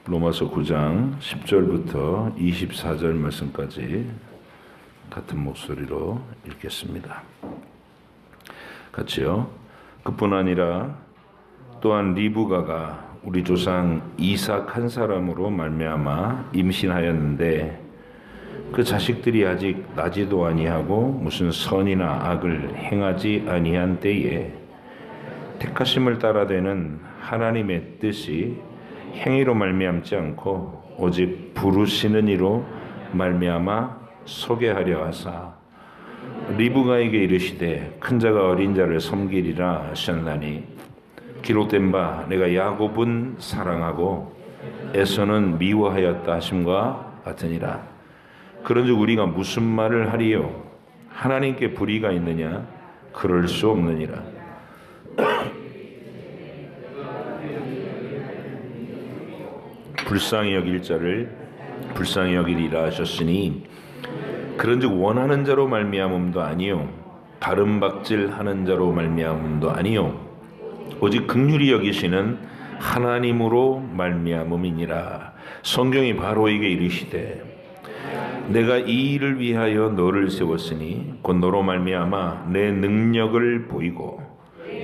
로마서 9장 10절부터 24절 말씀까지 같은 목소리로 읽겠습니다. 같이요. 그뿐 아니라 또한 리브가가 우리 조상 이삭 한 사람으로 말미암아 임신하였는데 그 자식들이 아직 나지도 아니하고 무슨 선이나 악을 행하지 아니한 때에 택하심을 따라 되는 하나님의 뜻이 행위로 말미암지 않고 오직 부르시는 이로 말미암아 소개하려 하사 리브가에게 이르시되 큰 자가 어린 자를 섬기리라 하셨나니 기록된 바 내가 야곱은 사랑하고 에서는 미워하였다 하심과 같으니라. 그런즉 우리가 무슨 말을 하리요? 하나님께 불의가 있느냐? 그럴 수 없느니라. 불쌍히 여길 자를 불쌍히 여기리라 하셨으니 그런즉 원하는 자로 말미암음도 아니요 바른박질하는 자로 말미암음도 아니요 오직 긍휼히 여기시는 하나님으로 말미암음이니라. 성경이 바로에게 이르시되 내가 이 일을 위하여 너를 세웠으니 곧 너로 말미암아 내 능력을 보이고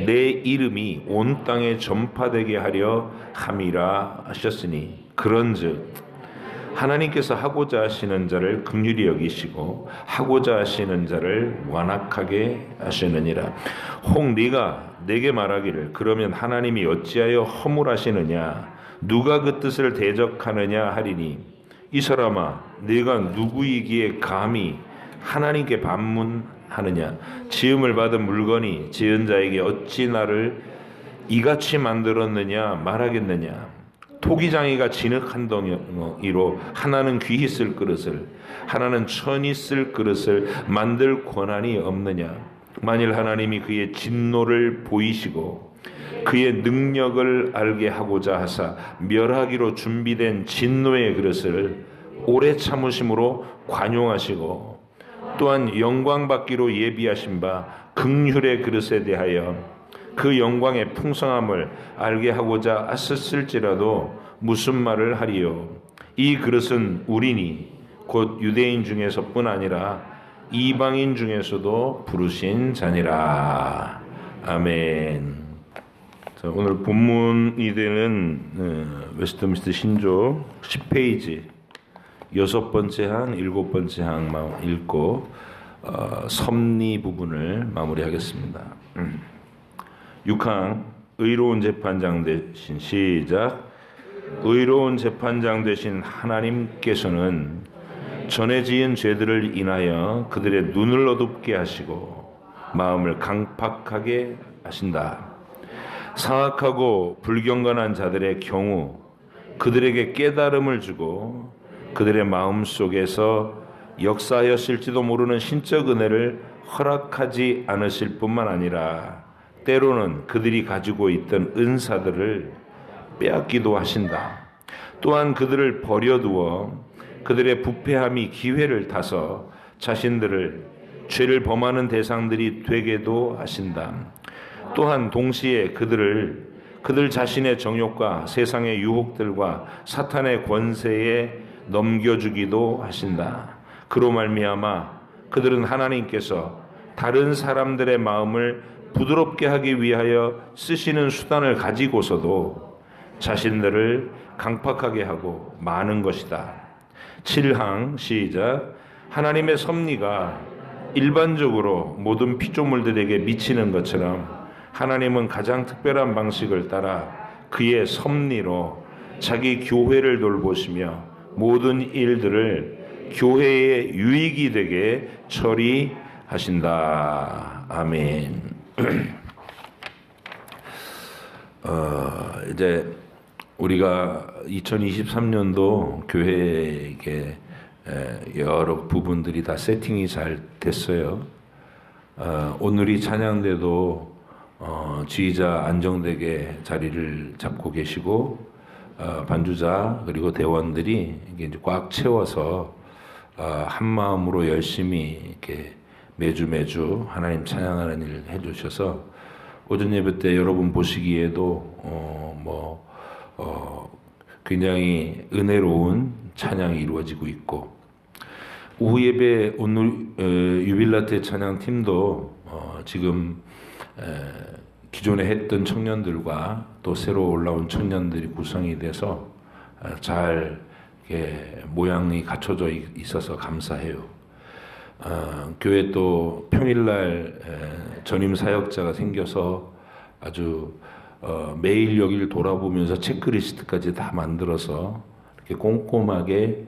내 이름이 온 땅에 전파되게 하려 함이라 하셨으니 그런즉 하나님께서 하고자 하시는 자를 긍휼히 여기시고 하고자 하시는 자를 완악하게 하시느니라. 혹 네가 내게 말하기를 그러면 하나님이 어찌하여 허물하시느냐 누가 그 뜻을 대적하느냐 하리니 이 사람아 네가 누구이기에 감히 하나님께 반문하느냐. 지음을 받은 물건이 지은 자에게 어찌 나를 이같이 만들었느냐 말하겠느냐. 토기장이가 진흙 한 덩이로 하나는 귀히 쓸 그릇을 하나는 천히 쓸 그릇을 만들 권한이 없느냐. 만일 하나님이 그의 진노를 보이시고 그의 능력을 알게 하고자 하사 멸하기로 준비된 진노의 그릇을 오래 참으심으로 관용하시고 또한 영광 받기로 예비하신 바 긍휼의 그릇에 대하여 그 영광의 풍성함을 알게 하고자 하셨을지라도 무슨 말을 하리요. 이 그릇은 우리니 곧 유대인 중에서뿐 아니라 이방인 중에서도 부르신 자니라. 아멘. 자, 오늘 본문이 되는 웨스트민스터 신조 10페이지 6번째 항, 7번째 항만 읽고 섭리 부분을 마무리하겠습니다. 6항 의로운 재판장 되신 시작. 의로운 재판장 되신 하나님께서는 전에 지은 죄들을 인하여 그들의 눈을 어둡게 하시고 마음을 강팍하게 하신다. 사악하고 불경건한 자들의 경우 그들에게 깨달음을 주고 그들의 마음 속에서 역사하였을지도 모르는 신적 은혜를 허락하지 않으실 뿐만 아니라 때로는 그들이 가지고 있던 은사들을 빼앗기도 하신다. 또한 그들을 버려두어 그들의 부패함이 기회를 타서 자신들을 죄를 범하는 대상들이 되게도 하신다. 또한 동시에 그들 자신의 정욕과 세상의 유혹들과 사탄의 권세에 넘겨주기도 하신다. 그로 말미암아 그들은 하나님께서 다른 사람들의 마음을 부드럽게 하기 위하여 쓰시는 수단을 가지고서도 자신들을 강팍하게 하고 마는 것이다. 7항 시작. 하나님의 섭리가 일반적으로 모든 피조물들에게 미치는 것처럼 하나님은 가장 특별한 방식을 따라 그의 섭리로 자기 교회를 돌보시며 모든 일들을 교회의 유익이 되게 처리하신다. 아멘. 이제 우리가 2023년도 교회에게 여러 부분들이 다 세팅이 잘 됐어요. 오늘이 찬양대도 지휘자 안정되게 자리를 잡고 계시고 반주자 그리고 대원들이 이제 꽉 채워서 한 마음으로 열심히 이렇게 매주 하나님 찬양하는 일을 해주셔서 오전 예배 때 여러분 보시기에도 굉장히 은혜로운 찬양이 이루어지고 있고, 오후 예배 오늘 유빌라테 찬양팀도 지금 기존에 했던 청년들과 또 새로 올라온 청년들이 구성이 돼서 잘 이렇게 모양이 갖춰져 있어서 감사해요. 교회 또 평일날 전임 사역자가 생겨서 아주 매일 여기를 돌아보면서 체크리스트까지 다 만들어서 이렇게 꼼꼼하게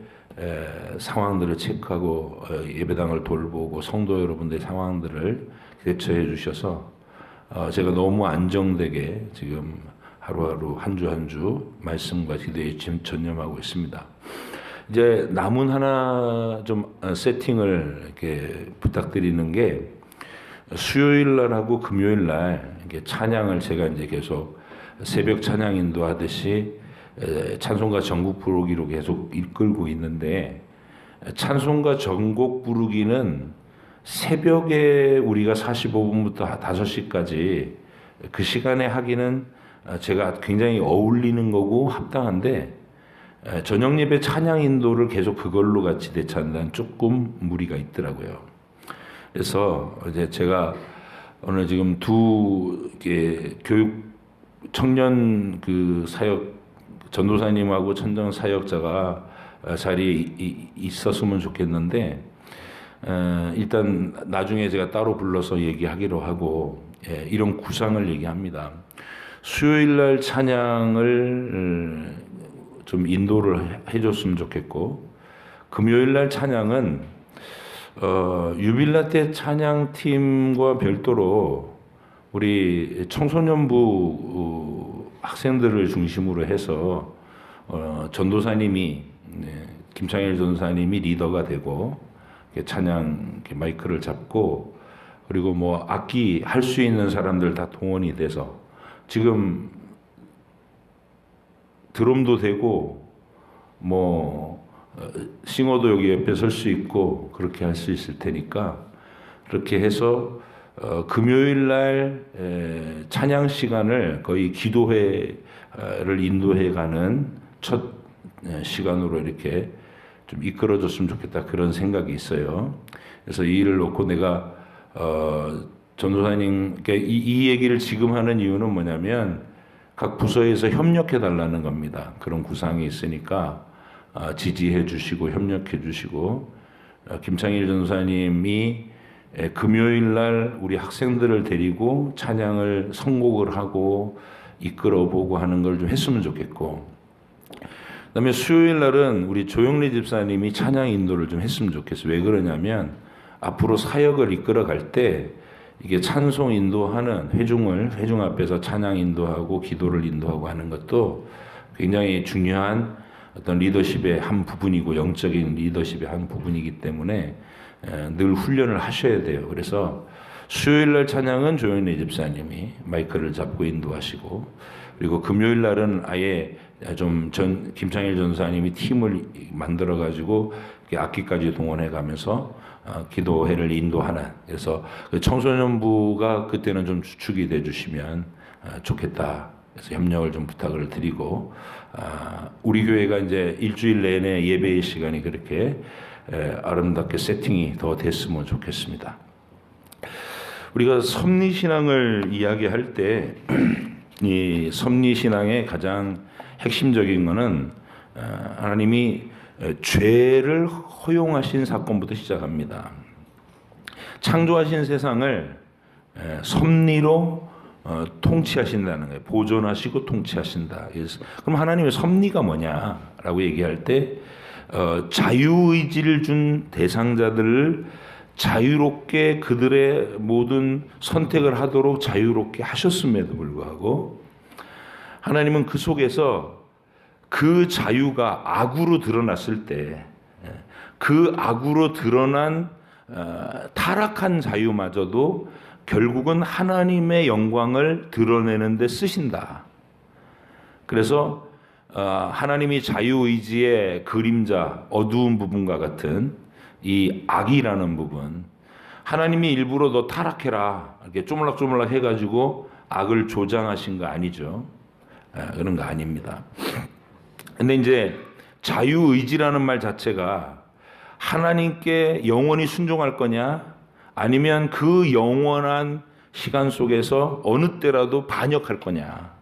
상황들을 체크하고 예배당을 돌보고 성도 여러분들의 상황들을 대처해 주셔서 제가 너무 안정되게 지금 하루하루 한 주 한 주 말씀과 기도에 전념하고 있습니다. 이제 남은 하나 좀 세팅을 이렇게 부탁드리는 게, 수요일 날하고 금요일 날 이렇게 찬양을 제가 이제 계속 새벽 찬양 인도하듯이 찬송가 전곡 부르기로 계속 이끌고 있는데, 찬송가 전곡 부르기는 새벽에 우리가 45분부터 5시까지 그 시간에 하기는 제가 굉장히 어울리는 거고 합당한데, 저녁 예배 찬양 인도를 계속 그걸로 같이 대찬다는 조금 무리가 있더라고요. 그래서 이제 제가 오늘 지금 두 교육 청년 그 사역 전도사님하고 천정 사역자가 자리에 있었으면 좋겠는데, 일단 나중에 제가 따로 불러서 얘기하기로 하고, 이런 구상을 얘기합니다. 수요일 날 찬양을 좀 인도를 해줬으면 좋겠고, 금요일 날 찬양은 유빌라테 찬양팀과 별도로 우리 청소년부 학생들을 중심으로 해서 전도사님이 김창일 전도사님이 리더가 되고 찬양 마이크를 잡고, 그리고 뭐 악기 할 수 있는 사람들 다 동원이 돼서, 지금 드럼도 되고 뭐 싱어도 여기 옆에 설 수 있고 그렇게 할 수 있을 테니까, 그렇게 해서 금요일 날 찬양 시간을 거의 기도회를 인도해 가는 첫 시간으로 이렇게 좀 이끌어줬으면 좋겠다, 그런 생각이 있어요. 그래서 이 일을 놓고 내가 전도사님께 이 얘기를 지금 하는 이유는 뭐냐면, 각 부서에서 협력해 달라는 겁니다. 그런 구상이 있으니까 지지해 주시고 협력해 주시고, 김창일 전도사님이 금요일 날 우리 학생들을 데리고 찬양을 선곡을 하고 이끌어 보고 하는 걸 좀 했으면 좋겠고, 그다음에 수요일 날은 우리 조영래 집사님이 찬양 인도를 좀 했으면 좋겠어요. 왜 그러냐면, 앞으로 사역을 이끌어 갈 때 이게 찬송 인도하는 회중 앞에서 찬양 인도하고 기도를 인도하고 하는 것도 굉장히 중요한 어떤 리더십의 한 부분이고, 영적인 리더십의 한 부분이기 때문에 늘 훈련을 하셔야 돼요. 그래서 수요일 날 찬양은 조영래 집사님이 마이크를 잡고 인도하시고, 그리고 금요일 날은 아예 좀 김창일 전사님이 팀을 만들어 가지고 악기까지 동원해 가면서 기도회를 인도하는, 그래서 청소년부가 그때는 좀 주축이 돼 주시면 좋겠다. 그래서 협력을 좀 부탁을 드리고, 우리 교회가 이제 일주일 내내 예배의 시간이 그렇게 아름답게 세팅이 더 됐으면 좋겠습니다. 우리가 섭리신앙을 이야기할 때 이 섭리신앙의 가장 핵심적인 것은 하나님이 죄를 허용하신 사건부터 시작합니다. 창조하신 세상을 섭리로 통치하신다는 거예요. 보존하시고 통치하신다. 그럼 하나님의 섭리가 뭐냐라고 얘기할 때, 자유의지를 준 대상자들을 자유롭게 그들의 모든 선택을 하도록 자유롭게 하셨음에도 불구하고, 하나님은 그 속에서 그 자유가 악으로 드러났을 때, 그 악으로 드러난 타락한 자유마저도 결국은 하나님의 영광을 드러내는 데 쓰신다. 그래서 하나님이 자유의지의 그림자, 어두운 부분과 같은 이 악이라는 부분, 하나님이 일부러 너 타락해라 이렇게 쪼물락쪼물락 해가지고 악을 조장하신 거 아니죠. 그런 거 아닙니다. 근데 이제 자유의지라는 말 자체가 하나님께 영원히 순종할 거냐, 아니면 그 영원한 시간 속에서 어느 때라도 반역할 거냐.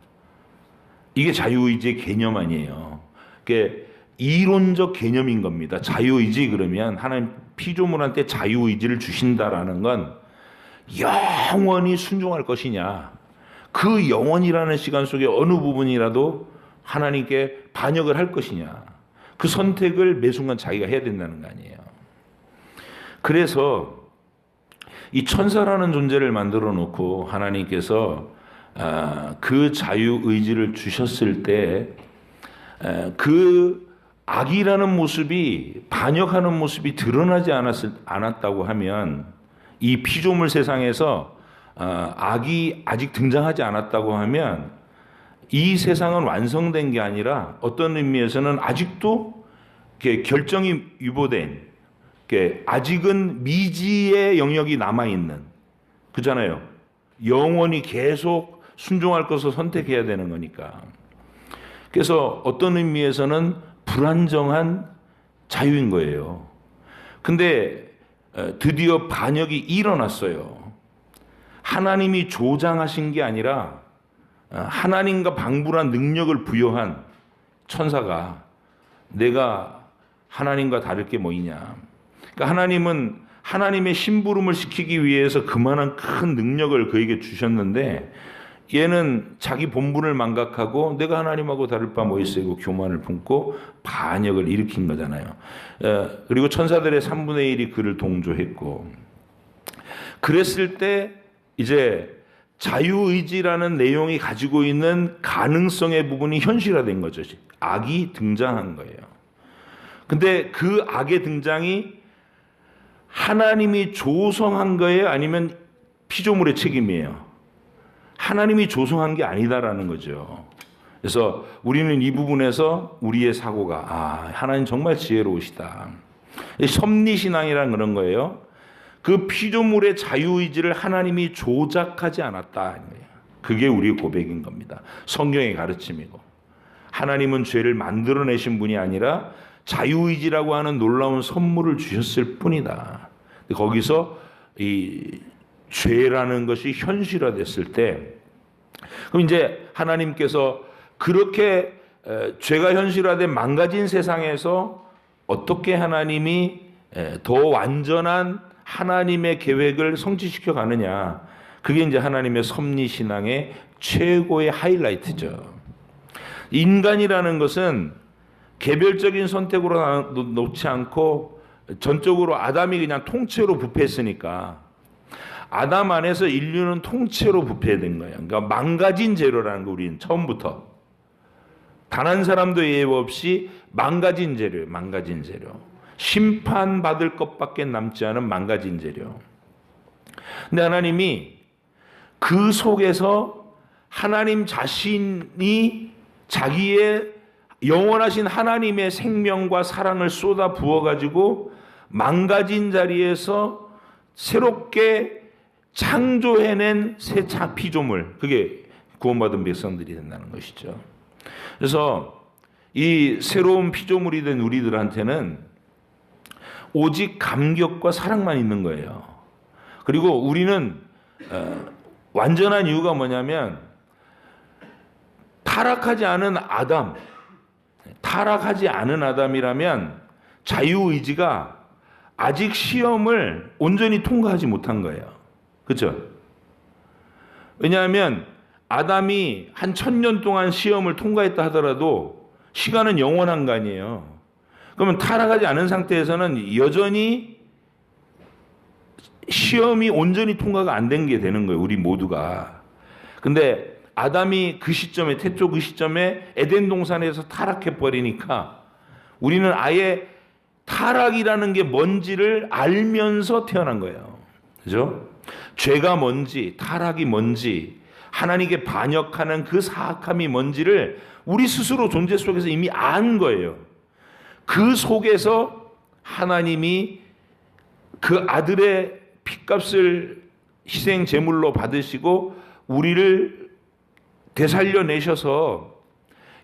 이게 자유의지의 개념 아니에요. 그게 이론적 개념인 겁니다. 자유의지 그러면 하나님 피조물한테 자유의지를 주신다라는 건 영원히 순종할 것이냐, 그 영원이라는 시간 속에 어느 부분이라도 하나님께 반역을 할 것이냐, 그 선택을 매 순간 자기가 해야 된다는 거 아니에요. 그래서 이 천사라는 존재를 만들어 놓고 하나님께서 그 자유의지를 주셨을 때 그 악이라는 모습이, 반역하는 모습이 드러나지 않았다고 하면, 이 피조물 세상에서 악이 아직 등장하지 않았다고 하면 이 세상은 완성된 게 아니라 어떤 의미에서는 아직도 결정이 유보된, 아직은 미지의 영역이 남아있는, 그잖아요. 영원히 계속 순종할 것을 선택해야 되는 거니까. 그래서 어떤 의미에서는 불안정한 자유인 거예요. 근데 드디어 반역이 일어났어요. 하나님이 조장하신 게 아니라 하나님과 방불한 능력을 부여한 천사가, 내가 하나님과 다를 게 뭐이냐. 그러니까 하나님은 하나님의 심부름을 시키기 위해서 그만한 큰 능력을 그에게 주셨는데, 얘는 자기 본분을 망각하고 내가 하나님하고 다를 바 뭐 있어요? 교만을 품고 반역을 일으킨 거잖아요. 그리고 천사들의 3분의 1이 그를 동조했고, 그랬을 때 이제 자유의지라는 내용이 가지고 있는 가능성의 부분이 현실화된 거죠. 악이 등장한 거예요. 근데 그 악의 등장이 하나님이 조성한 거예요? 아니면 피조물의 책임이에요? 하나님이 조성한 게 아니다라는 거죠. 그래서 우리는 이 부분에서 우리의 사고가, 하나님 정말 지혜로우시다. 섭리신앙이란 그런 거예요. 그 피조물의 자유의지를 하나님이 조작하지 않았다. 그게 우리의 고백인 겁니다. 성경의 가르침이고, 하나님은 죄를 만들어내신 분이 아니라 자유의지라고 하는 놀라운 선물을 주셨을 뿐이다. 거기서 이 죄라는 것이 현실화됐을 때, 그럼 이제 하나님께서 그렇게 죄가 현실화된 망가진 세상에서 어떻게 하나님이 더 완전한 하나님의 계획을 성취시켜 가느냐, 그게 이제 하나님의 섭리신앙의 최고의 하이라이트죠. 인간이라는 것은 개별적인 선택으로 놓지 않고 전적으로 아담이 그냥 통째로 부패했으니까 아담 안에서 인류는 통째로 부패된 거예요. 그러니까 망가진 재료라는 거, 우리는 처음부터 단 한 사람도 예외 없이 망가진 재료예요. 망가진 재료. 심판받을 것밖에 남지 않은 망가진 재료. 근데 하나님이 그 속에서 하나님 자신이 자기의 영원하신 하나님의 생명과 사랑을 쏟아 부어가지고 망가진 자리에서 새롭게 창조해낸 새 피조물, 그게 구원받은 백성들이 된다는 것이죠. 그래서 이 새로운 피조물이 된 우리들한테는 오직 감격과 사랑만 있는 거예요. 그리고 우리는 완전한 이유가 뭐냐면, 타락하지 않은 아담이라면 자유의지가 아직 시험을 온전히 통과하지 못한 거예요. 그렇죠? 왜냐하면 아담이 한 1000년 동안 시험을 통과했다 하더라도 시간은 영원한 거 아니에요. 그러면 타락하지 않은 상태에서는 여전히 시험이 온전히 통과가 안 된 게 되는 거예요. 우리 모두가. 근데 아담이 그 시점에, 태초 그 시점에 에덴 동산에서 타락해 버리니까 우리는 아예 타락이라는 게 뭔지를 알면서 태어난 거예요. 그죠? 죄가 뭔지, 타락이 뭔지, 하나님께 반역하는 그 사악함이 뭔지를 우리 스스로 존재 속에서 이미 안 거예요. 그 속에서 하나님이 그 아들의 핏값을 희생 제물로 받으시고 우리를 되살려내셔서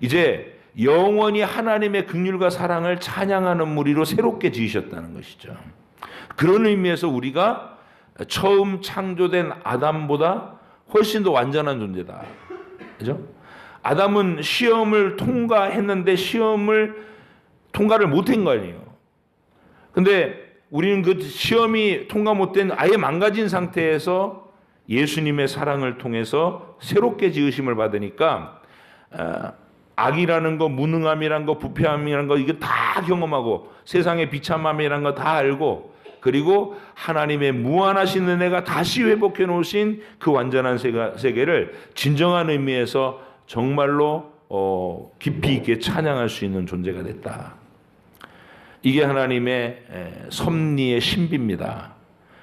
이제 영원히 하나님의 긍휼과 사랑을 찬양하는 무리로 새롭게 지으셨다는 것이죠. 그런 의미에서 우리가 처음 창조된 아담보다 훨씬 더 완전한 존재다. 그죠? 아담은 시험을 통과했는데 시험을 통과를 못한 거 아니에요. 근데 우리는 그 시험이 통과 못된 아예 망가진 상태에서 예수님의 사랑을 통해서 새롭게 지으심을 받으니까 악이라는 거, 무능함이라는 거, 부패함이라는 거 이거 다 경험하고 세상의 비참함이라는 거 다 알고 그리고 하나님의 무한하신 은혜가 다시 회복해 놓으신 그 완전한 세계를 진정한 의미에서 정말로 깊이 있게 찬양할 수 있는 존재가 됐다. 이게 하나님의 섭리의 신비입니다.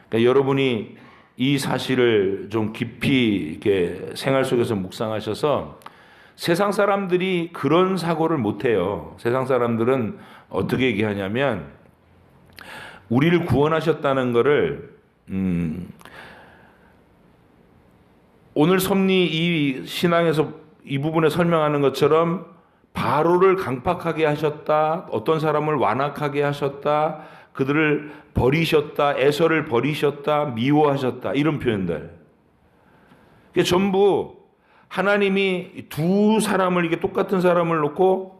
그러니까 여러분이 이 사실을 좀 깊이 이렇게 생활 속에서 묵상하셔서 세상 사람들이 그런 사고를 못 해요. 세상 사람들은 어떻게 얘기하냐면 우리를 구원하셨다는 것을 오늘 섭리 이 신앙에서 이 부분에 설명하는 것처럼 바로를 강팍하게 하셨다. 어떤 사람을 완악하게 하셨다. 그들을 버리셨다. 에서를 버리셨다. 미워하셨다. 이런 표현들. 이게 전부 하나님이 두 사람을 이게 똑같은 사람을 놓고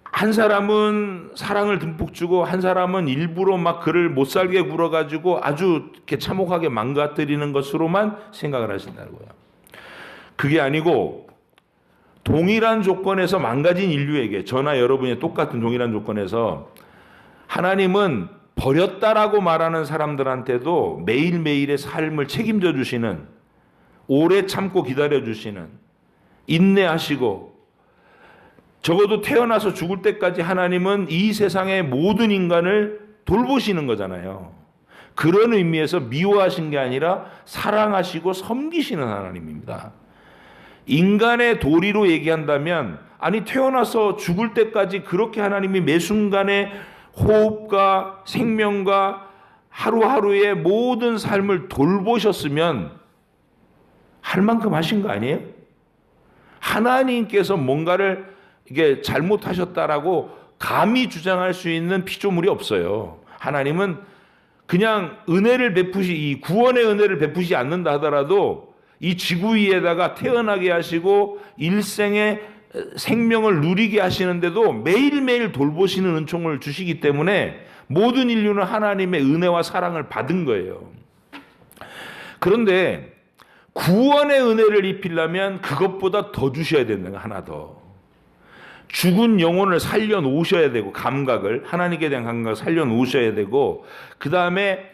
한 사람은 사랑을 듬뿍 주고 한 사람은 일부러 막 그를 못 살게 굴어가지고 아주 이렇게 참혹하게 망가뜨리는 것으로만 생각을 하신다고요. 그게 아니고 동일한 조건에서 망가진 인류에게 저나 여러분이 똑같은 동일한 조건에서 하나님은 버렸다라고 말하는 사람들한테도 매일매일의 삶을 책임져 주시는 오래 참고 기다려 주시는 인내하시고 적어도 태어나서 죽을 때까지 하나님은 이 세상의 모든 인간을 돌보시는 거잖아요. 그런 의미에서 미워하신 게 아니라 사랑하시고 섬기시는 하나님입니다. 인간의 도리로 얘기한다면 아니 태어나서 죽을 때까지 그렇게 하나님이 매 순간의 호흡과 생명과 하루하루의 모든 삶을 돌보셨으면 할 만큼 하신 거 아니에요? 하나님께서 뭔가를 이게 잘못하셨다라고 감히 주장할 수 있는 피조물이 없어요. 하나님은 그냥 은혜를 이 구원의 은혜를 베푸지 않는다 하더라도 이 지구 위에다가 태어나게 하시고 일생의 생명을 누리게 하시는데도 매일매일 돌보시는 은총을 주시기 때문에 모든 인류는 하나님의 은혜와 사랑을 받은 거예요. 그런데 구원의 은혜를 입히려면 그것보다 더 주셔야 되는 거 하나 더. 죽은 영혼을 살려 놓으셔야 되고 감각을 하나님께 대한 감각을 살려 놓으셔야 되고 그 다음에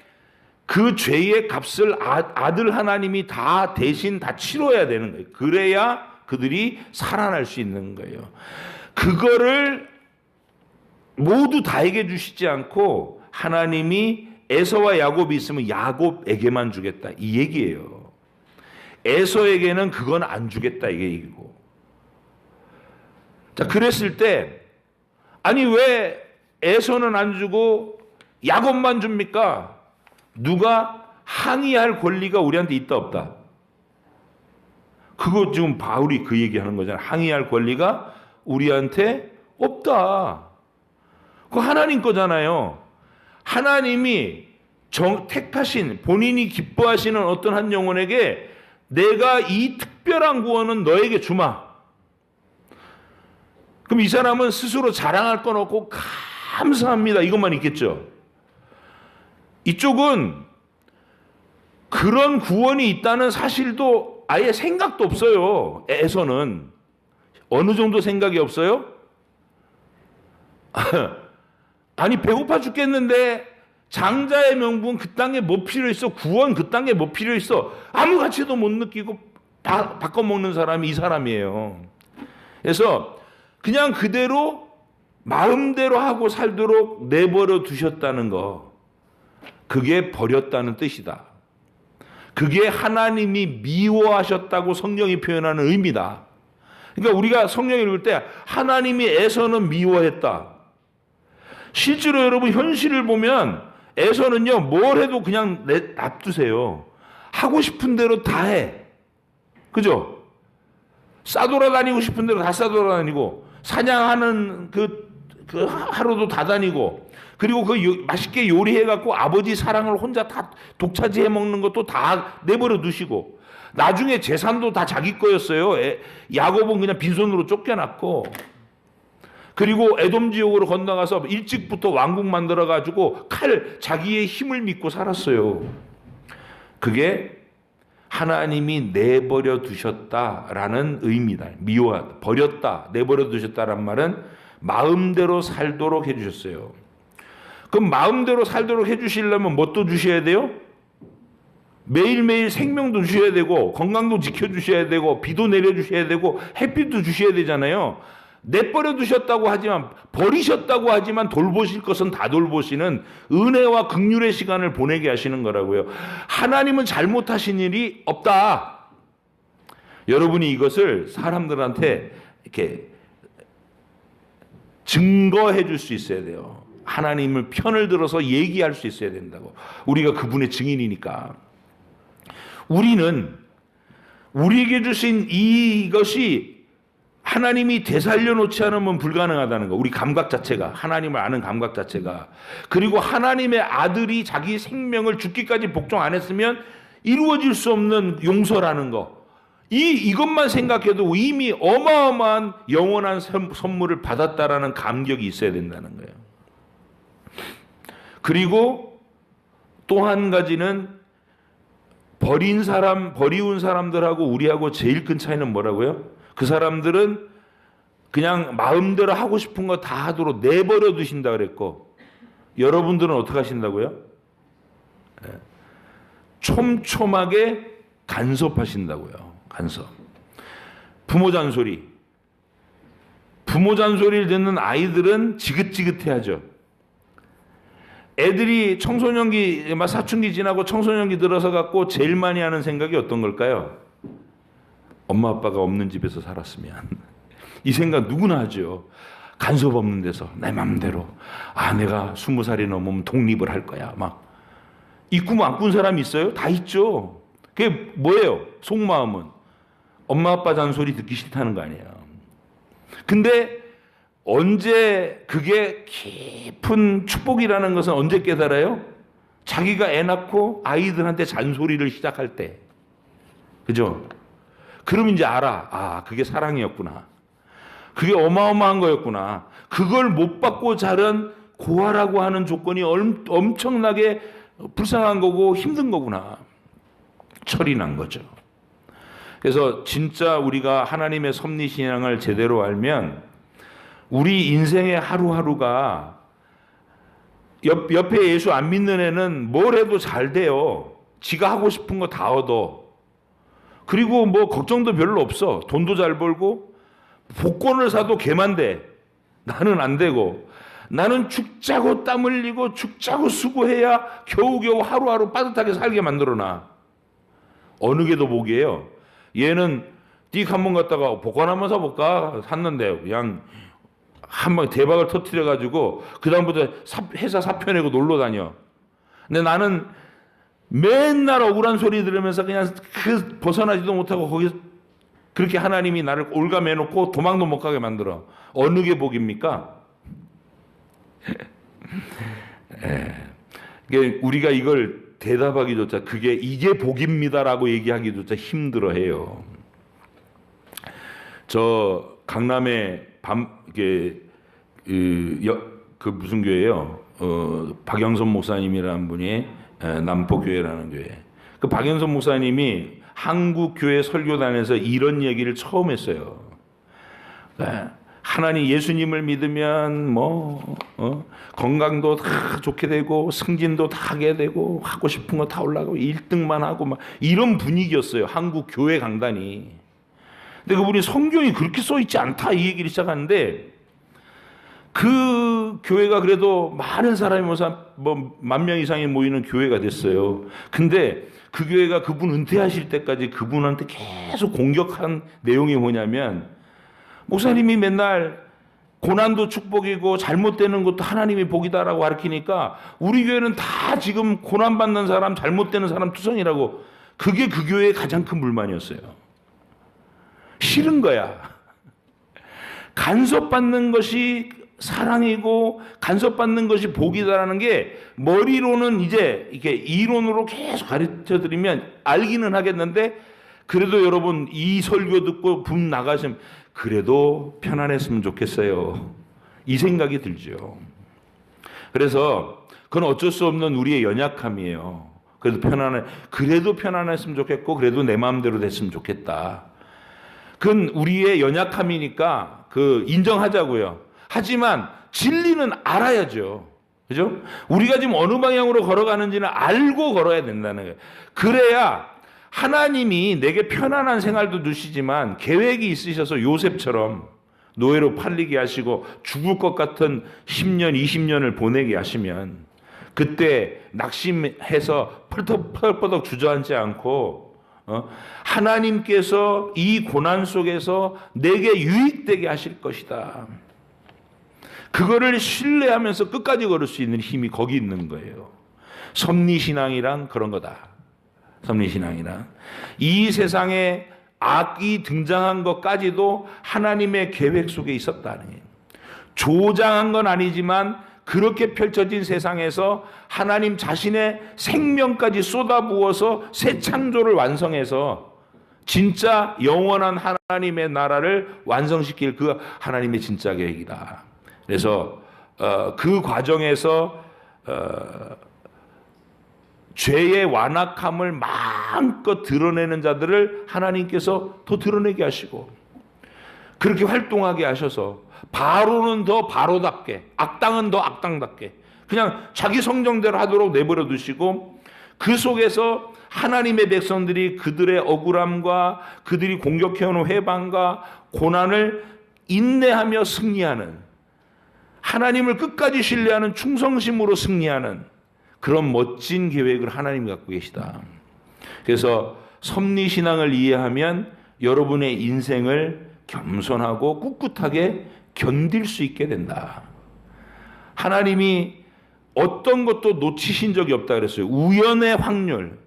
그 죄의 값을 아들 하나님이 다 대신 다 치러야 되는 거예요. 그래야 그들이 살아날 수 있는 거예요. 그거를 모두 다에게 주시지 않고 하나님이 에서와 야곱이 있으면 야곱에게만 주겠다 이 얘기예요. 에서에게는 그건 안 주겠다 이게 얘기고. 자, 그랬을 때 아니 왜 에서는 안 주고 야곱만 줍니까? 누가 항의할 권리가 우리한테 있다 없다? 그거 지금 바울이 그 얘기하는 거잖아요. 항의할 권리가 우리한테 없다. 그거 하나님 거잖아요. 하나님이 택하신 본인이 기뻐하시는 어떤 한 영혼에게 내가 이 특별한 구원은 너에게 주마. 그럼 이 사람은 스스로 자랑할 건 없고 감사합니다 이것만 있겠죠. 이쪽은 그런 구원이 있다는 사실도 아예 생각도 없어요. 에서는 어느 정도 생각이 없어요? 아니 배고파 죽겠는데 장자의 명분 그 땅에 뭐 필요 있어? 구원 그 땅에 뭐 필요 있어? 아무 가치도 못 느끼고 바꿔먹는 사람이 이 사람이에요. 그래서 그냥 그대로 마음대로 하고 살도록 내버려 두셨다는 거, 그게 버렸다는 뜻이다. 그게 하나님이 미워하셨다고 성경이 표현하는 의미다. 그러니까 우리가 성경 읽을 때 하나님이 에서는 미워했다. 실제로 여러분 현실을 보면 에서는요 뭘 해도 그냥 놔두세요. 하고 싶은 대로 다 해. 그죠? 싸돌아다니고 싶은 대로 다 싸돌아다니고, 사냥하는 그 하루도 다 다니고, 그리고 맛있게 요리해갖고 아버지 사랑을 혼자 다 독차지해 먹는 것도 다 내버려 두시고, 나중에 재산도 다 자기 거였어요. 야곱은 그냥 빈손으로 쫓겨났고, 그리고 에돔 지역으로 건너가서 일찍부터 왕국 만들어가지고 자기의 힘을 믿고 살았어요. 그게 하나님이 내버려 두셨다라는 의미다. 버렸다, 내버려 두셨다란 말은 마음대로 살도록 해주셨어요. 그럼 마음대로 살도록 해주시려면 뭣도 주셔야 돼요? 매일매일 생명도 주셔야 되고, 건강도 지켜주셔야 되고, 비도 내려주셔야 되고, 햇빛도 주셔야 되잖아요. 내버려 두셨다고 하지만, 버리셨다고 하지만 돌보실 것은 다 돌보시는 은혜와 긍휼의 시간을 보내게 하시는 거라고요. 하나님은 잘못하신 일이 없다. 여러분이 이것을 사람들한테 이렇게 증거해 줄 수 있어야 돼요. 하나님을 편을 들어서 얘기할 수 있어야 된다고. 우리가 그분의 증인이니까. 우리는 우리에게 주신 이것이 하나님이 되살려 놓지 않으면 불가능하다는 거. 우리 감각 자체가, 하나님을 아는 감각 자체가. 그리고 하나님의 아들이 자기 생명을 죽기까지 복종 안 했으면 이루어질 수 없는 용서라는 거. 이것만 생각해도 이미 어마어마한 영원한 선물을 받았다라는 감격이 있어야 된다는 거예요. 그리고 또 한 가지는 버리운 사람들하고 우리하고 제일 큰 차이는 뭐라고요? 그 사람들은 그냥 마음대로 하고 싶은 거 다 하도록 내버려 두신다 그랬고, 여러분들은 어떻게 하신다고요? 촘촘하게 간섭하신다고요. 간섭. 부모 잔소리를 듣는 아이들은 지긋지긋해하죠. 애들이 청소년기, 사춘기 지나고 청소년기 들어서 갖고 제일 많이 하는 생각이 어떤 걸까요? 엄마 아빠가 없는 집에서 살았으면. 이 생각 누구나 하죠. 간섭 없는 데서 내 맘대로. 내가 20살이 넘으면 독립을 할 거야. 이 꿈 안 꾼 사람 있어요? 다 있죠. 그게 뭐예요? 속마음은 엄마 아빠 잔소리 듣기 싫다는 거 아니에요. 근데 언제 그게 깊은 축복이라는 것은 언제 깨달아요? 자기가 애 낳고 아이들한테 잔소리를 시작할 때. 그죠? 그럼 이제 알아. 그게 사랑이었구나. 그게 어마어마한 거였구나. 그걸 못 받고 자란 고아라고 하는 조건이 엄청나게 불쌍한 거고 힘든 거구나. 철이 난 거죠. 그래서 진짜 우리가 하나님의 섭리신앙을 제대로 알면 우리 인생의 하루하루가 옆에 예수 안 믿는 애는 뭘 해도 잘 돼요. 지가 하고 싶은 거 다 얻어. 그리고 걱정도 별로 없어. 돈도 잘 벌고 복권을 사도 걔만 돼. 나는 안 되고, 나는 죽자고 땀 흘리고 죽자고 수고해야 겨우겨우 하루하루 빠듯하게 살게 만들어놔. 어느 게 더 복이에요? 얘는 띡 한번 갔다가 복권 한번 사볼까? 샀는데 그냥 한번 대박을 터뜨려가지고 그 다음부터 회사 사표 내고 놀러 다녀. 근데 나는 맨날 억울한 소리 들으면서 그냥 벗어나지도 못하고 거기서 그렇게 하나님이 나를 올가매놓고 도망도 못 가게 만들어. 어느 게 복입니까? 우리가 이걸 대답하기조차 이게 복입니다라고 얘기하기조차 힘들어해요. 저 강남에 무슨 교회예요? 박영선 목사님이라는 분이 남포교회라는 교회. 그 박영선 목사님이 한국교회 설교단에서 이런 얘기를 처음 했어요. 하나님 예수님을 믿으면 건강도 다 좋게 되고 승진도 다 하게 되고 하고 싶은 거 다 올라가고 1등만 하고 이런 분위기였어요. 한국 교회 강단이. 근데 그분이 성경이 그렇게 써 있지 않다 이 얘기를 시작하는데, 그 교회가 그래도 많은 사람이 모여서 10,000명 이상이 모이는 교회가 됐어요. 근데 그 교회가 그분 은퇴하실 때까지 그분한테 계속 공격한 내용이 뭐냐면, 목사님이 맨날 고난도 축복이고 잘못되는 것도 하나님이 복이다라고 가르치니까 우리 교회는 다 지금 고난받는 사람, 잘못되는 사람 투성이라고. 그게 그 교회의 가장 큰 불만이었어요. 싫은 거야. 간섭받는 것이 사랑이고 간섭받는 것이 복이다라는 게 머리로는 이제 이렇게 이론으로 계속 가르쳐 드리면 알기는 하겠는데, 그래도 여러분 이 설교 듣고 붐 나가시면 그래도 편안했으면 좋겠어요, 이 생각이 들죠. 그래서 그건 어쩔 수 없는 우리의 연약함이에요. 그래도 편안했으면 좋겠고 그래도 내 마음대로 됐으면 좋겠다. 그건 우리의 연약함이니까 인정하자고요. 하지만 진리는 알아야죠. 그죠? 우리가 지금 어느 방향으로 걸어가는지는 알고 걸어야 된다는 거예요. 그래야 하나님이 내게 편안한 생활도 주시지만 계획이 있으셔서 요셉처럼 노예로 팔리게 하시고 죽을 것 같은 10년, 20년을 보내게 하시면 그때 낙심해서 펄떡펄떡 주저앉지 않고 하나님께서 이 고난 속에서 내게 유익되게 하실 것이다. 그거를 신뢰하면서 끝까지 걸을 수 있는 힘이 거기 있는 거예요. 섭리신앙이란 그런 거다. 섭리신앙이란 이 세상에 악이 등장한 것까지도 하나님의 계획 속에 있었다는 거예요. 조장한 건 아니지만 그렇게 펼쳐진 세상에서 하나님 자신의 생명까지 쏟아부어서 새 창조를 완성해서 진짜 영원한 하나님의 나라를 완성시킬 그 하나님의 진짜 계획이다. 그래서 그 과정에서 죄의 완악함을 마음껏 드러내는 자들을 하나님께서 더 드러내게 하시고 그렇게 활동하게 하셔서 바로는 더 바로답게, 악당은 더 악당답게 그냥 자기 성정대로 하도록 내버려 두시고 그 속에서 하나님의 백성들이 그들의 억울함과 그들이 공격해오는 회방과 고난을 인내하며 승리하는, 하나님을 끝까지 신뢰하는 충성심으로 승리하는 그런 멋진 계획을 하나님이 갖고 계시다. 그래서 섭리신앙을 이해하면 여러분의 인생을 겸손하고 꿋꿋하게 견딜 수 있게 된다. 하나님이 어떤 것도 놓치신 적이 없다 그랬어요. 우연의 확률,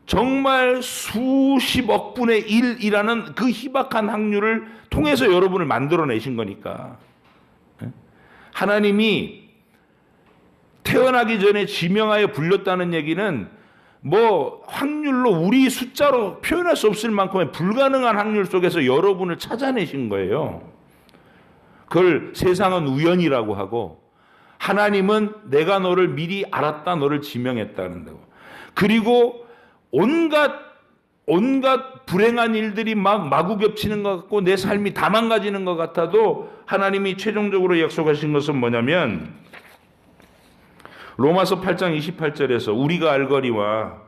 정말 수십억 분의 1이라는 그 희박한 확률을 통해서 여러분을 만들어내신 거니까. 하나님이 태어나기 전에 지명하여 불렸다는 얘기는 뭐 확률로 우리 숫자로 표현할 수 없을 만큼의 불가능한 확률 속에서 여러분을 찾아내신 거예요. 그걸 세상은 우연이라고 하고 하나님은 내가 너를 미리 알았다, 너를 지명했다는 거고, 그리고 온갖 불행한 일들이 막 마구 겹치는 것 같고 내 삶이 다 망가지는 것 같아도 하나님이 최종적으로 약속하신 것은 뭐냐면 로마서 8장 28절에서 우리가 알거니와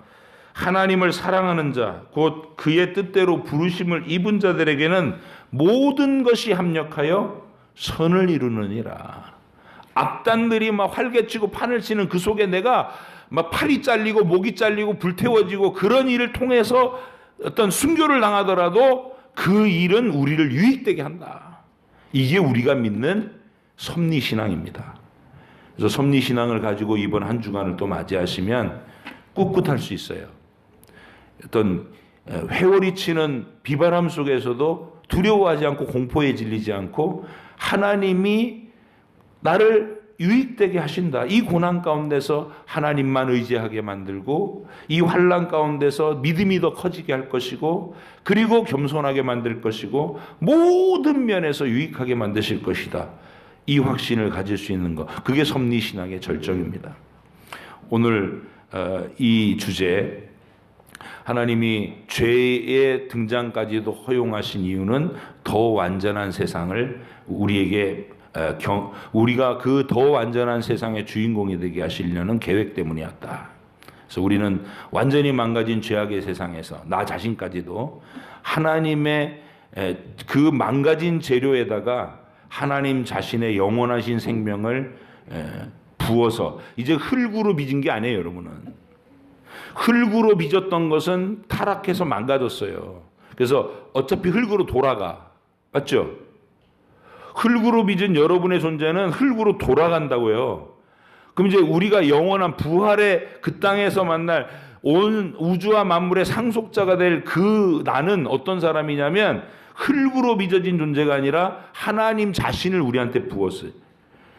하나님을 사랑하는 자 곧 그의 뜻대로 부르심을 입은 자들에게는 모든 것이 합력하여 선을 이루느니라. 악단들이 막 활개치고 판을 치는 그 속에 내가 막 팔이 잘리고 목이 잘리고 불태워지고 그런 일을 통해서 어떤 순교를 당하더라도 그 일은 우리를 유익되게 한다. 이게 우리가 믿는 섭리신앙입니다. 그래서 섭리신앙을 가지고 이번 한 주간을 또 맞이하시면 꿋꿋할 수 있어요. 어떤 회오리 치는 비바람 속에서도 두려워하지 않고 공포에 질리지 않고 하나님이 나를 유익되게 하신다. 이 고난 가운데서 하나님만 의지하게 만들고 이 환난 가운데서 믿음이 더 커지게 할 것이고 그리고 겸손하게 만들 것이고 모든 면에서 유익하게 만드실 것이다. 이 확신을 가질 수 있는 것, 그게 섭리신앙의 절정입니다. 오늘 이 주제, 하나님이 죄의 등장까지도 허용하신 이유는 더 완전한 세상을 우리에게 우리가 그 더 완전한 세상의 주인공이 되게 하시려는 계획 때문이었다. 그래서 우리는 완전히 망가진 죄악의 세상에서 나 자신까지도 하나님의 그 망가진 재료에다가 하나님 자신의 영원하신 생명을 부어서 이제 흙으로 빚은 게 아니에요, 여러분은. 흙으로 빚었던 것은 타락해서 망가졌어요. 그래서 어차피 흙으로 돌아가. 맞죠? 흙으로 빚은 여러분의 존재는 흙으로 돌아간다고요. 그럼 이제 우리가 영원한 부활의 그 땅에서 만날 온 우주와 만물의 상속자가 될 그 나는 어떤 사람이냐면 흙으로 빚어진 존재가 아니라 하나님 자신을 우리한테 부었어요.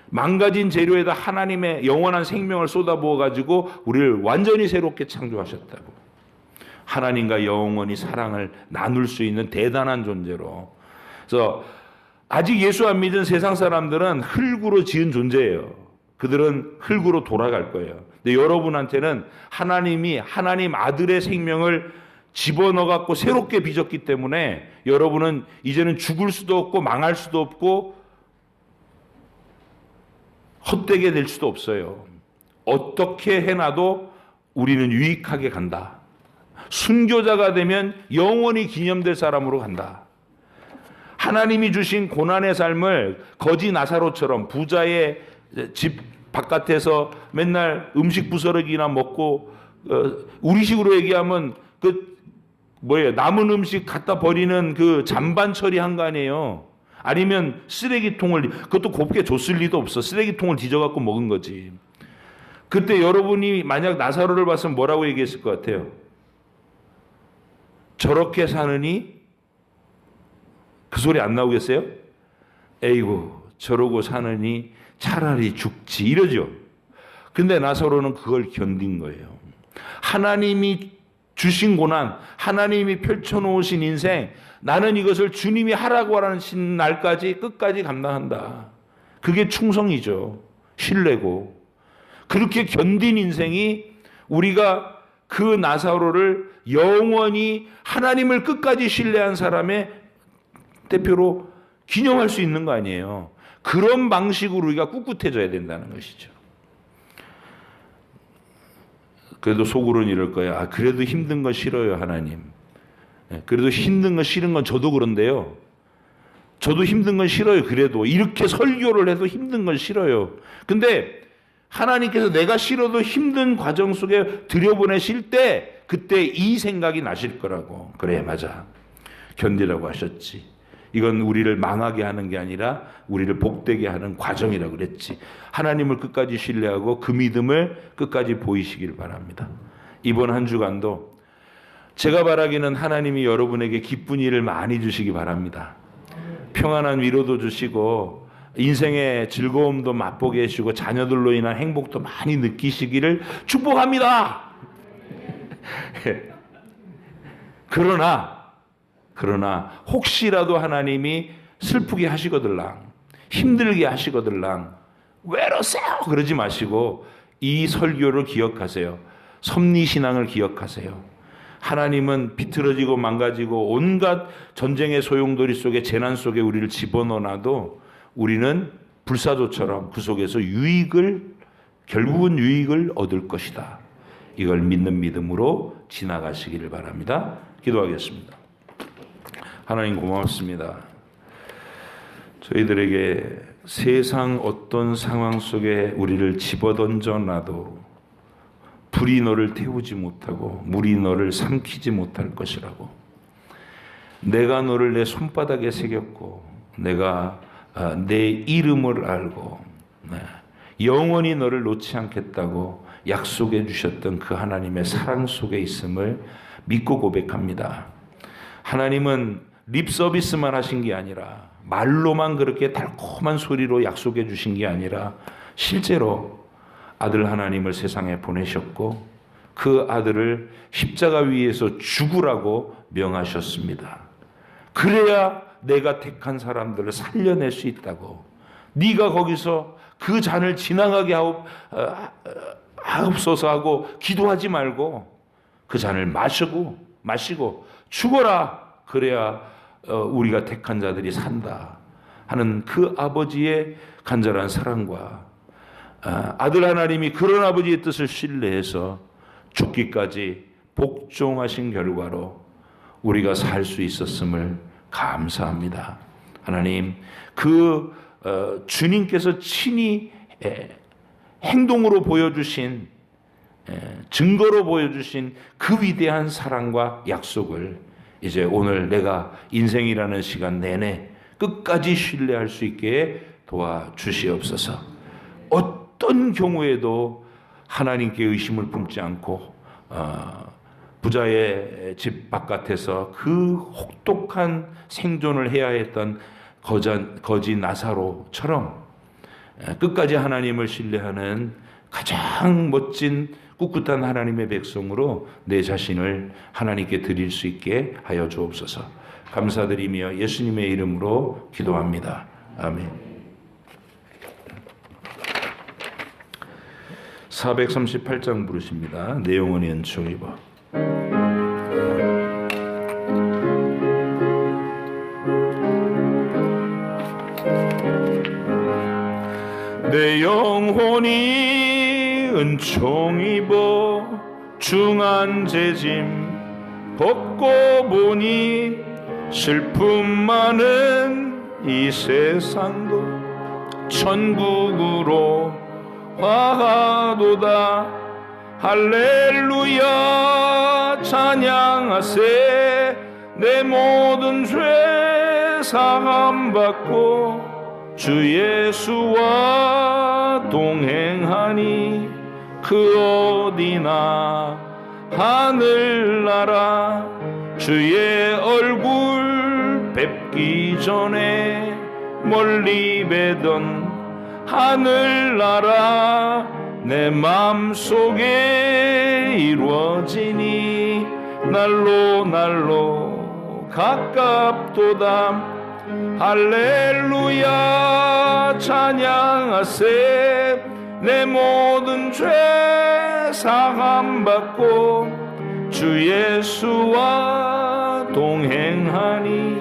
망가진 재료에다 하나님의 영원한 생명을 쏟아부어 가지고 우리를 완전히 새롭게 창조하셨다고. 하나님과 영원히 사랑을 나눌 수 있는 대단한 존재로. 그래서 아직 예수 안 믿은 세상 사람들은 흙으로 지은 존재예요. 그들은 흙으로 돌아갈 거예요. 근데 여러분한테는 하나님이 하나님 아들의 생명을 집어넣어 갖고 새롭게 빚었기 때문에 여러분은 이제는 죽을 수도 없고 망할 수도 없고 헛되게 될 수도 없어요. 어떻게 해놔도 우리는 유익하게 간다. 순교자가 되면 영원히 기념될 사람으로 간다. 하나님이 주신 고난의 삶을 거지 나사로처럼 부자의 집 바깥에서 맨날 음식 부스러기나 먹고 우리식으로 얘기하면 남은 음식 갖다 버리는 그 잔반 처리한 거 아니에요. 아니면 쓰레기통을, 그것도 곱게 줬을 리도 없어. 쓰레기통을 뒤져갖고 먹은 거지. 그때 여러분이 만약 나사로를 봤으면 뭐라고 얘기했을 것 같아요? 저렇게 사느니 그 소리 안 나오겠어요? 에이구 저러고 사느니 차라리 죽지 이러죠. 근데 나사로는 그걸 견딘 거예요. 하나님이 주신 고난, 하나님이 펼쳐놓으신 인생, 나는 이것을 주님이 하라고 하는 날까지 끝까지 감당한다. 그게 충성이죠. 신뢰고. 그렇게 견딘 인생이 우리가 그 나사로를 영원히 하나님을 끝까지 신뢰한 사람의 대표로 기념할 수 있는 거 아니에요. 그런 방식으로 우리가 꿋꿋해져야 된다는 것이죠. 그래도 속으로는 이럴 거야. 그래도 힘든 거 싫어요, 하나님. 그래도 힘든 거 싫은 건 저도 그런데요. 저도 힘든 건 싫어요. 그래도 이렇게 설교를 해도 힘든 건 싫어요. 근데 하나님께서 내가 싫어도 힘든 과정 속에 들여보내실 때 그때 이 생각이 나실 거라고. 그래, 맞아. 견디라고 하셨지. 이건 우리를 망하게 하는 게 아니라 우리를 복되게 하는 과정이라고 그랬지. 하나님을 끝까지 신뢰하고 그 믿음을 끝까지 보이시길 바랍니다. 이번 한 주간도 제가 바라기는 하나님이 여러분에게 기쁜 일을 많이 주시기 바랍니다. 평안한 위로도 주시고 인생의 즐거움도 맛보게 해주시고 자녀들로 인한 행복도 많이 느끼시기를 축복합니다. 그러나 혹시라도 하나님이 슬프게 하시거들랑 힘들게 하시거들랑 외로세요 그러지 마시고 이 설교를 기억하세요. 섭리신앙을 기억하세요. 하나님은 비틀어지고 망가지고 온갖 전쟁의 소용돌이 속에 재난 속에 우리를 집어넣어놔도 우리는 불사조처럼 그 속에서 결국은 유익을 얻을 것이다. 이걸 믿는 믿음으로 지나가시기를 바랍니다. 기도하겠습니다. 하나님 고맙습니다. 저희들에게 세상 어떤 상황 속에 우리를 집어던져 놔도 불이 너를 태우지 못하고 물이 너를 삼키지 못할 것이라고. 내가 너를 내 손바닥에 새겼고 내가 내 이름을 알고 영원히 너를 놓지 않겠다고 약속해 주셨던 그 하나님의 사랑 속에 있음을 믿고 고백합니다. 하나님은 립 서비스만 하신 게 아니라 말로만 그렇게 달콤한 소리로 약속해 주신 게 아니라 실제로 아들 하나님을 세상에 보내셨고 그 아들을 십자가 위에서 죽으라고 명하셨습니다. 그래야 내가 택한 사람들을 살려낼 수 있다고. 네가 거기서 그 잔을 지나가게 하옵소서 하고 기도하지 말고 그 잔을 마시고 죽어라. 그래야 우리가 택한 자들이 산다 하는 그 아버지의 간절한 사랑과 아들 하나님이 그런 아버지의 뜻을 신뢰해서 죽기까지 복종하신 결과로 우리가 살 수 있었음을 감사합니다. 하나님, 그 주님께서 친히 행동으로 보여주신 증거로 보여주신 그 위대한 사랑과 약속을 이제 오늘 내가 인생이라는 시간 내내 끝까지 신뢰할 수 있게 도와주시옵소서. 어떤 경우에도 하나님께 의심을 품지 않고 부자의 집 바깥에서 그 혹독한 생존을 해야 했던 거지 나사로처럼 끝까지 하나님을 신뢰하는 가장 멋진 꿋꿋한 하나님의 백성으로 내 자신을 하나님께 드릴 수 있게 하여 주옵소서. 감사드리며 예수님의 이름으로 기도합니다. 아멘. 438장 부르십니다. 내용은 연초 입어. 내 영혼이 은총 입어 중한 재짐 벗고 보니 슬픔 많은 이 세상도 천국으로 화하도다. 할렐루야 찬양하세. 내 모든 죄 사함받고 주 예수와 동행하니 그 어디나 하늘나라. 주의 얼굴 뵙기 전에 멀리 뵈던 하늘나라 내 맘속에 이루어지니 날로 가깝도다. 할렐루야 찬양하세. 내 모든 죄 사함받고 주 예수와 동행하니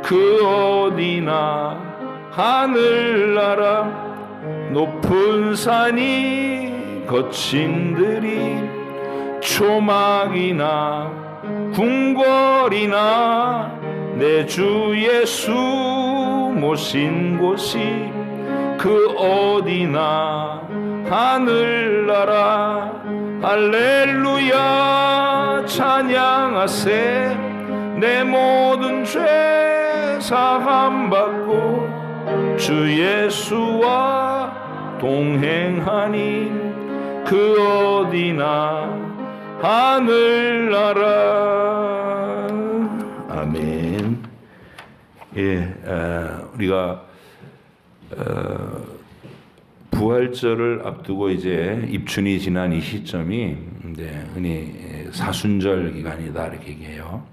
그 어디나 하늘나라. 높은 산이 거친 들이 초막이나 궁궐이나 내 주 예수 모신 곳이 그 어디나 하늘나라. 할렐루야 찬양하세. 내 모든 죄 사함받고 주 예수와 동행하니 그 어디나 하늘나라. 아멘. 예, 우리가 부활절을 앞두고 이제 입춘이 지난 이 시점이 이제 흔히 사순절 기간이다 이렇게 얘기해요.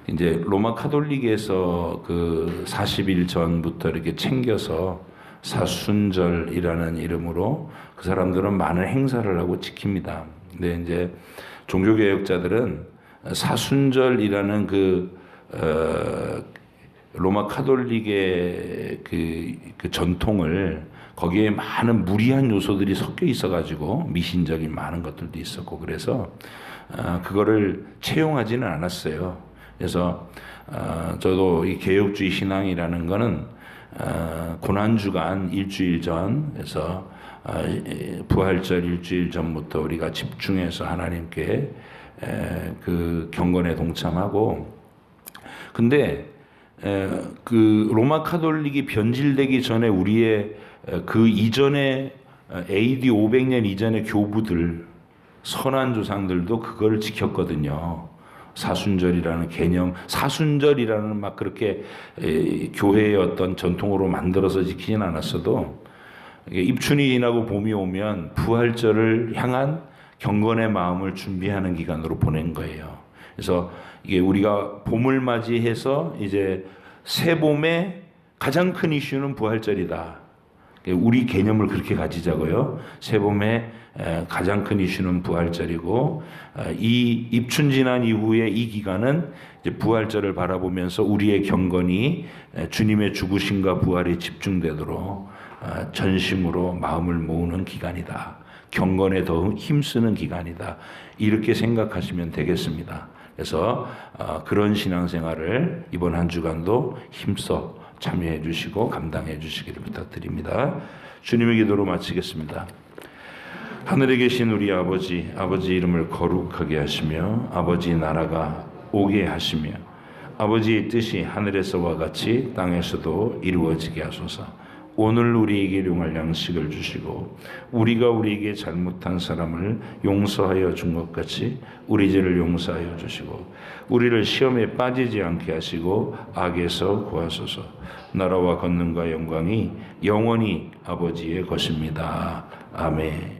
이제 로마 카톨릭에서 그 40일 전부터 이렇게 챙겨서 사순절이라는 이름으로 그 사람들은 많은 행사를 하고 지킵니다. 근데 이제 종교개혁자들은 사순절이라는 그 로마 카톨릭의 그 전통을 거기에 많은 무리한 요소들이 섞여 있어가지고 미신적인 많은 것들도 있었고 그래서 그거를 채용하지는 않았어요. 그래서 저도 이 개혁주의 신앙이라는 거는 고난주간 일주일 전에서 부활절 일주일 전부터 우리가 집중해서 하나님께 그 경건에 동참하고 근데 그 로마 카톨릭이 변질되기 전에 우리의 그 이전에 AD 500년 이전의 교부들 선한 조상들도 그걸 지켰거든요. 사순절이라는 개념, 사순절이라는 막 그렇게 교회의 어떤 전통으로 만들어서 지키진 않았어도 입춘이 지나고 봄이 오면 부활절을 향한 경건의 마음을 준비하는 기간으로 보낸 거예요. 그래서 이게 우리가 봄을 맞이해서 이제 새봄의 가장 큰 이슈는 부활절이다. 우리 개념을 그렇게 가지자고요. 새봄의 가장 큰 이슈는 부활절이고 이 입춘 지난 이후에 이 기간은 이제 부활절을 바라보면서 우리의 경건이 주님의 죽으심과 부활에 집중되도록 전심으로 마음을 모으는 기간이다. 경건에 더 힘쓰는 기간이다. 이렇게 생각하시면 되겠습니다. 그래서 그런 신앙생활을 이번 한 주간도 힘써 참여해 주시고 감당해 주시기를 부탁드립니다. 주님의 기도로 마치겠습니다. 하늘에 계신 우리 아버지, 아버지 이름을 거룩하게 하시며 아버지 나라가 오게 하시며 아버지의 뜻이 하늘에서와 같이 땅에서도 이루어지게 하소서. 오늘 우리에게 일용할 양식을 주시고 우리가 우리에게 잘못한 사람을 용서하여 준 것 같이 우리 죄를 용서하여 주시고 우리를 시험에 빠지지 않게 하시고 악에서 구하소서. 나라와 권능과 영광이 영원히 아버지의 것입니다. 아멘.